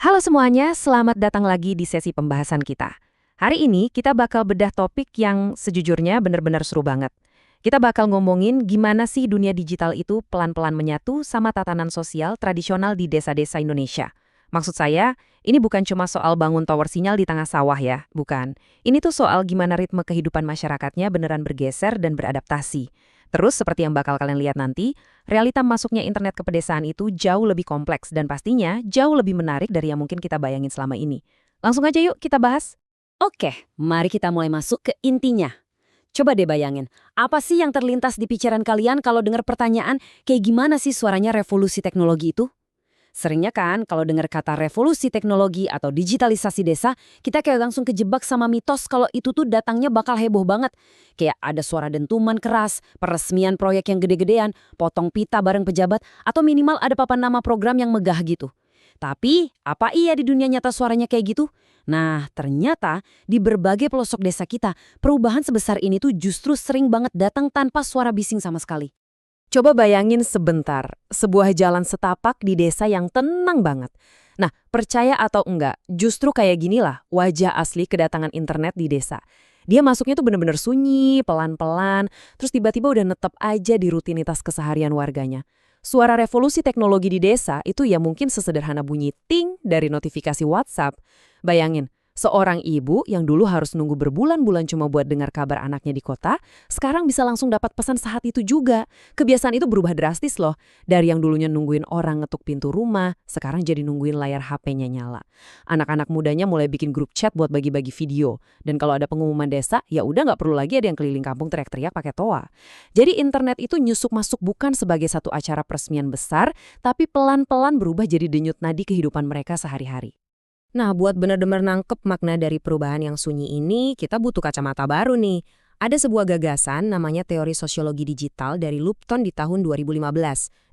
Halo semuanya, selamat datang lagi di sesi pembahasan kita. Hari ini kita bakal bedah topik yang sejujurnya benar-benar seru banget. Kita bakal ngomongin gimana sih dunia digital itu pelan-pelan menyatu sama tatanan sosial tradisional di desa-desa Indonesia. Maksud saya, ini bukan cuma soal bangun tower sinyal di tengah sawah ya, bukan. Ini tuh soal gimana ritme kehidupan masyarakatnya beneran bergeser dan beradaptasi. Terus seperti yang bakal kalian lihat nanti, realita masuknya internet ke pedesaan itu jauh lebih kompleks dan pastinya jauh lebih menarik dari yang mungkin kita bayangin selama ini. Langsung aja yuk kita bahas. Oke, mari kita mulai masuk ke intinya. Coba deh bayangin, apa sih yang terlintas di pikiran kalian kalau dengar pertanyaan kayak gimana sih suaranya revolusi teknologi itu? Seringnya kan kalau dengar kata revolusi teknologi atau digitalisasi desa, kita kayak langsung kejebak sama mitos kalau itu tuh datangnya bakal heboh banget. Kayak ada suara dentuman keras, peresmian proyek yang gede-gedean, potong pita bareng pejabat, atau minimal ada papan nama program yang megah gitu. Tapi, apa iya di dunia nyata suaranya kayak gitu? Nah, ternyata di berbagai pelosok desa kita, perubahan sebesar ini tuh justru sering banget datang tanpa suara bising sama sekali. Coba bayangin sebentar, sebuah jalan setapak di desa yang tenang banget. Nah, percaya atau enggak, justru kayak ginilah wajah asli kedatangan internet di desa. Dia masuknya tuh bener-bener sunyi, pelan-pelan, terus tiba-tiba udah netep aja di rutinitas keseharian warganya. Suara revolusi teknologi di desa itu ya mungkin sesederhana bunyi ting dari notifikasi WhatsApp. Bayangin, seorang ibu yang dulu harus nunggu berbulan-bulan cuma buat dengar kabar anaknya di kota, sekarang bisa langsung dapat pesan saat itu juga. Kebiasaan itu berubah drastis loh. Dari yang dulunya nungguin orang ngetuk pintu rumah, sekarang jadi nungguin layar HP-nya nyala. Anak-anak mudanya mulai bikin grup chat buat bagi-bagi video. Dan kalau ada pengumuman desa, ya udah nggak perlu lagi ada yang keliling kampung teriak-teriak pakai toa. Jadi internet itu nyusuk masuk bukan sebagai satu acara peresmian besar, tapi pelan-pelan berubah jadi denyut nadi kehidupan mereka sehari-hari. Nah, buat benar-benar nangkep makna dari perubahan yang sunyi ini, kita butuh kacamata baru nih. Ada sebuah gagasan namanya teori sosiologi digital dari Lupton di tahun 2015,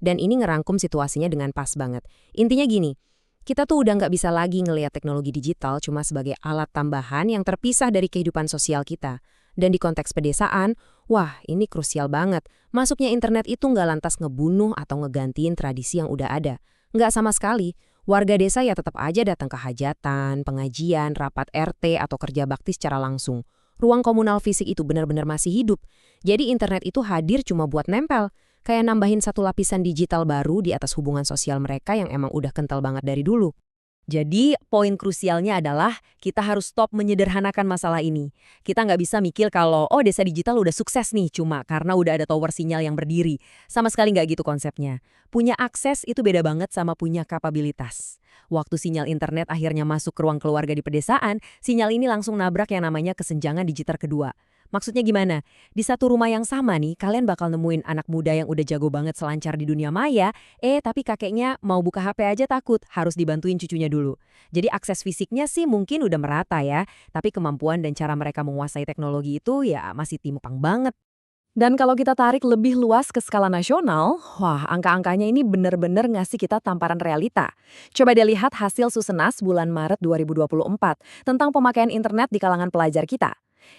dan ini ngerangkum situasinya dengan pas banget. Intinya gini, kita tuh udah nggak bisa lagi ngelihat teknologi digital cuma sebagai alat tambahan yang terpisah dari kehidupan sosial kita. Dan di konteks pedesaan, wah ini krusial banget. Masuknya internet itu nggak lantas ngebunuh atau ngegantiin tradisi yang udah ada. Nggak sama sekali. Warga desa ya tetap aja datang ke hajatan, pengajian, rapat RT, atau kerja bakti secara langsung. Ruang komunal fisik itu benar-benar masih hidup. Jadi internet itu hadir cuma buat nempel. Kayak nambahin satu lapisan digital baru di atas hubungan sosial mereka yang emang udah kental banget dari dulu. Jadi, poin krusialnya adalah kita harus stop menyederhanakan masalah ini. Kita nggak bisa mikir kalau, oh desa digital udah sukses nih, cuma karena udah ada tower sinyal yang berdiri. Sama sekali nggak gitu konsepnya. Punya akses itu beda banget sama punya kapabilitas. Waktu sinyal internet akhirnya masuk ke ruang keluarga di pedesaan, sinyal ini langsung nabrak yang namanya kesenjangan digital kedua. Maksudnya gimana? Di satu rumah yang sama nih, kalian bakal nemuin anak muda yang udah jago banget selancar di dunia maya, tapi kakeknya mau buka HP aja takut, harus dibantuin cucunya dulu. Jadi akses fisiknya sih mungkin udah merata ya, tapi kemampuan dan cara mereka menguasai teknologi itu ya masih timpang banget. Dan kalau kita tarik lebih luas ke skala nasional, wah angka-angkanya ini bener-bener ngasih kita tamparan realita. Coba deh lihat hasil Susenas bulan Maret 2024 tentang pemakaian internet di kalangan pelajar kita.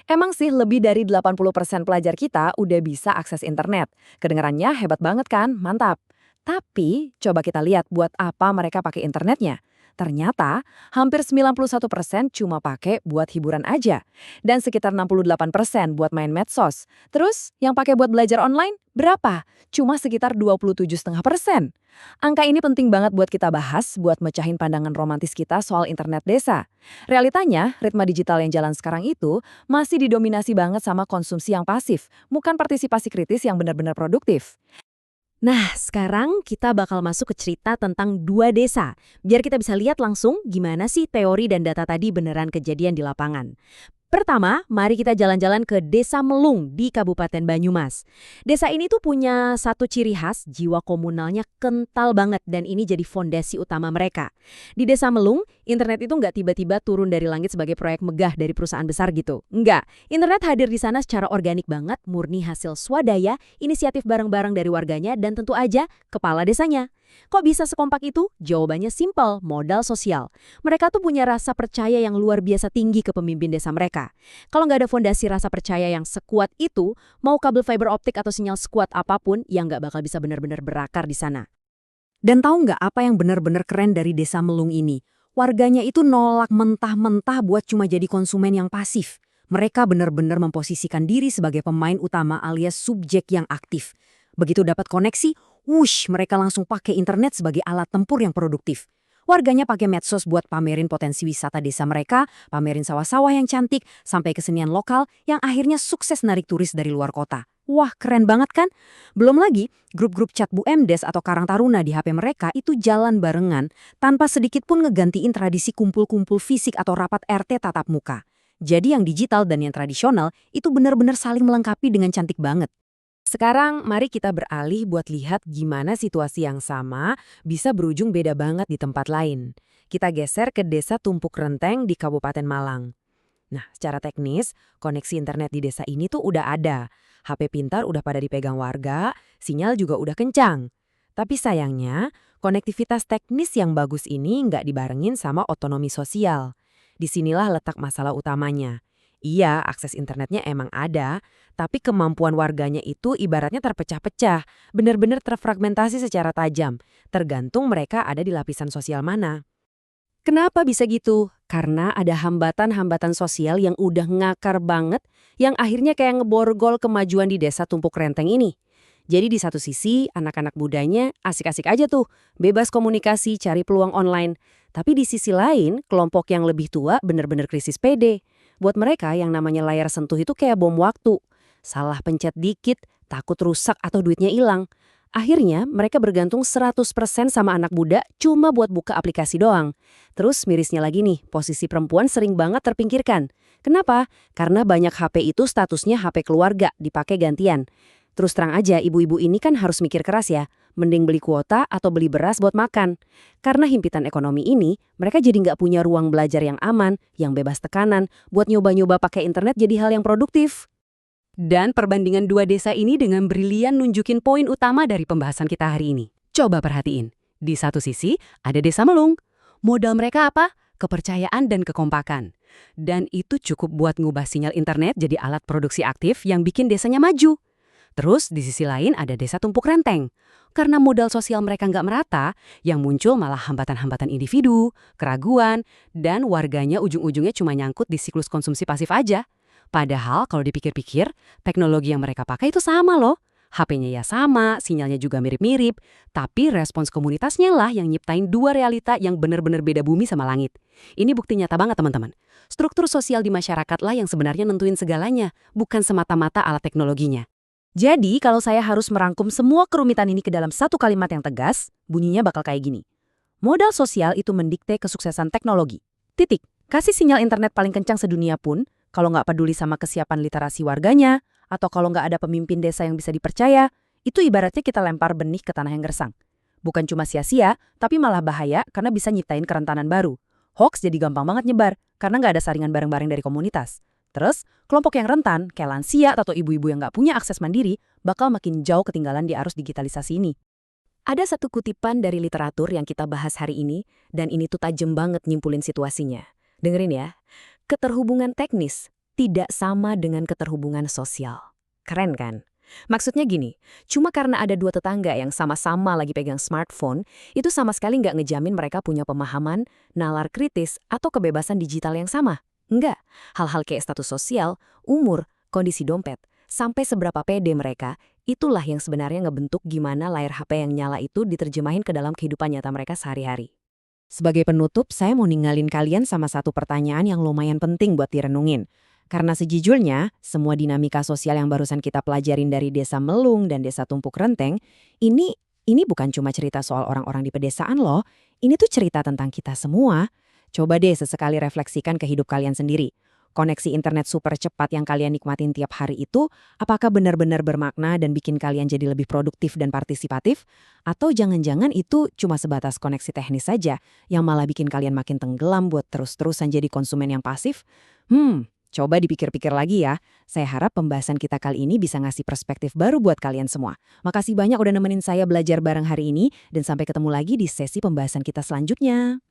Emang sih lebih dari 80% pelajar kita udah bisa akses internet. Kedengarannya hebat banget kan? Mantap. Tapi coba kita lihat buat apa mereka pakai internetnya. Ternyata hampir 91% cuma pakai buat hiburan aja. Dan sekitar 68% buat main medsos. Terus yang pakai buat belajar online berapa? Cuma sekitar 27,5%. Angka ini penting banget buat kita bahas buat mecahin pandangan romantis kita soal internet desa. Realitanya, ritme digital yang jalan sekarang itu masih didominasi banget sama konsumsi yang pasif, bukan partisipasi kritis yang benar-benar produktif. Nah, sekarang kita bakal masuk ke cerita tentang dua desa, biar kita bisa lihat langsung gimana sih teori dan data tadi beneran kejadian di lapangan. Pertama, mari kita jalan-jalan ke Desa Melung di Kabupaten Banyumas. Desa ini tuh punya satu ciri khas, jiwa komunalnya kental banget dan ini jadi fondasi utama mereka. Di Desa Melung, internet itu nggak tiba-tiba turun dari langit sebagai proyek megah dari perusahaan besar gitu. Nggak, internet hadir di sana secara organik banget, murni hasil swadaya, inisiatif bareng-bareng dari warganya dan tentu aja kepala desanya. Kok bisa sekompak itu? Jawabannya simpel, modal sosial. Mereka tuh punya rasa percaya yang luar biasa tinggi ke pemimpin desa mereka. Kalau nggak ada fondasi rasa percaya yang sekuat itu, mau kabel fiber optik atau sinyal sekuat apapun yang nggak bakal bisa benar-benar berakar di sana. Dan tahu nggak apa yang benar-benar keren dari Desa Melung ini? Warganya itu nolak mentah-mentah buat cuma jadi konsumen yang pasif. Mereka benar-benar memposisikan diri sebagai pemain utama alias subjek yang aktif. Begitu dapat koneksi, wush, mereka langsung pakai internet sebagai alat tempur yang produktif. Warganya pakai medsos buat pamerin potensi wisata desa mereka, pamerin sawah-sawah yang cantik, sampai kesenian lokal yang akhirnya sukses narik turis dari luar kota. Wah, keren banget kan? Belum lagi, grup-grup chat BUMDes atau Karang Taruna di HP mereka itu jalan barengan tanpa sedikit pun ngegantiin tradisi kumpul-kumpul fisik atau rapat RT tatap muka. Jadi yang digital dan yang tradisional itu benar-benar saling melengkapi dengan cantik banget. Sekarang mari kita beralih buat lihat gimana situasi yang sama bisa berujung beda banget di tempat lain. Kita geser ke desa Tumpuk Renteng di Kabupaten Malang. Nah, secara teknis, koneksi internet di desa ini tuh udah ada. HP pintar udah pada dipegang warga, sinyal juga udah kencang. Tapi sayangnya, konektivitas teknis yang bagus ini nggak dibarengin sama otonomi sosial. Disinilah letak masalah utamanya. Iya, akses internetnya emang ada, tapi kemampuan warganya itu ibaratnya terpecah-pecah, benar-benar terfragmentasi secara tajam, tergantung mereka ada di lapisan sosial mana. Kenapa bisa gitu? Karena ada hambatan-hambatan sosial yang udah ngakar banget, yang akhirnya kayak ngeborgol kemajuan di desa Tumpuk Renteng ini. Jadi di satu sisi, anak-anak mudanya asik-asik aja tuh, bebas komunikasi, cari peluang online. Tapi di sisi lain, kelompok yang lebih tua benar-benar krisis PD. Buat mereka yang namanya layar sentuh itu kayak bom waktu. Salah pencet dikit, takut rusak atau duitnya hilang. Akhirnya mereka bergantung 100% sama anak muda cuma buat buka aplikasi doang. Terus mirisnya lagi nih, posisi perempuan sering banget terpinggirkan. Kenapa? Karena banyak HP itu statusnya HP keluarga, dipakai gantian. Terus terang aja, ibu-ibu ini kan harus mikir keras ya. Mending beli kuota atau beli beras buat makan. Karena himpitan ekonomi ini, mereka jadi nggak punya ruang belajar yang aman, yang bebas tekanan, buat nyoba-nyoba pakai internet jadi hal yang produktif. Dan perbandingan dua desa ini dengan brilian nunjukin poin utama dari pembahasan kita hari ini. Coba perhatiin. Di satu sisi, ada desa Melung. Modal mereka apa? Kepercayaan dan kekompakan. Dan itu cukup buat ngubah sinyal internet jadi alat produksi aktif yang bikin desanya maju. Terus di sisi lain ada desa Tumpuk Renteng. Karena modal sosial mereka nggak merata, yang muncul malah hambatan-hambatan individu, keraguan, dan warganya ujung-ujungnya cuma nyangkut di siklus konsumsi pasif aja. Padahal kalau dipikir-pikir, teknologi yang mereka pakai itu sama loh. HP-nya ya sama, sinyalnya juga mirip-mirip, tapi respons komunitasnya lah yang nyiptain dua realita yang benar-benar beda bumi sama langit. Ini bukti nyata banget teman-teman. Struktur sosial di masyarakat lah yang sebenarnya nentuin segalanya, bukan semata-mata alat teknologinya. Jadi, kalau saya harus merangkum semua kerumitan ini ke dalam satu kalimat yang tegas, bunyinya bakal kayak gini. Modal sosial itu mendikte kesuksesan teknologi. Titik. Kasih sinyal internet paling kencang sedunia pun, kalau nggak peduli sama kesiapan literasi warganya, atau kalau nggak ada pemimpin desa yang bisa dipercaya, itu ibaratnya kita lempar benih ke tanah yang gersang. Bukan cuma sia-sia, tapi malah bahaya karena bisa nyiptain kerentanan baru. Hoax jadi gampang banget nyebar, karena nggak ada saringan bareng-bareng dari komunitas. Terus, kelompok yang rentan, kayak lansia atau ibu-ibu yang nggak punya akses mandiri, bakal makin jauh ketinggalan di arus digitalisasi ini. Ada satu kutipan dari literatur yang kita bahas hari ini, dan ini tuh tajam banget nyimpulin situasinya. Dengerin ya, keterhubungan teknis tidak sama dengan keterhubungan sosial. Keren kan? Maksudnya gini, cuma karena ada dua tetangga yang sama-sama lagi pegang smartphone, itu sama sekali nggak ngejamin mereka punya pemahaman, nalar kritis, atau kebebasan digital yang sama. Enggak, hal-hal kayak status sosial, umur, kondisi dompet, sampai seberapa pede mereka, itulah yang sebenarnya ngebentuk gimana layar HP yang nyala itu diterjemahin ke dalam kehidupan nyata mereka sehari-hari. Sebagai penutup, saya mau ninggalin kalian sama satu pertanyaan yang lumayan penting buat direnungin. Karena sejujurnya, semua dinamika sosial yang barusan kita pelajarin dari desa Melung dan desa Tumpuk Renteng, ini bukan cuma cerita soal orang-orang di pedesaan loh, ini tuh cerita tentang kita semua. Coba deh sesekali refleksikan ke hidup kalian sendiri. Koneksi internet super cepat yang kalian nikmatin tiap hari itu, apakah benar-benar bermakna dan bikin kalian jadi lebih produktif dan partisipatif? Atau jangan-jangan itu cuma sebatas koneksi teknis saja, yang malah bikin kalian makin tenggelam buat terus-terusan jadi konsumen yang pasif? Coba dipikir-pikir lagi ya. Saya harap pembahasan kita kali ini bisa ngasih perspektif baru buat kalian semua. Makasih banyak udah nemenin saya belajar bareng hari ini, dan sampai ketemu lagi di sesi pembahasan kita selanjutnya.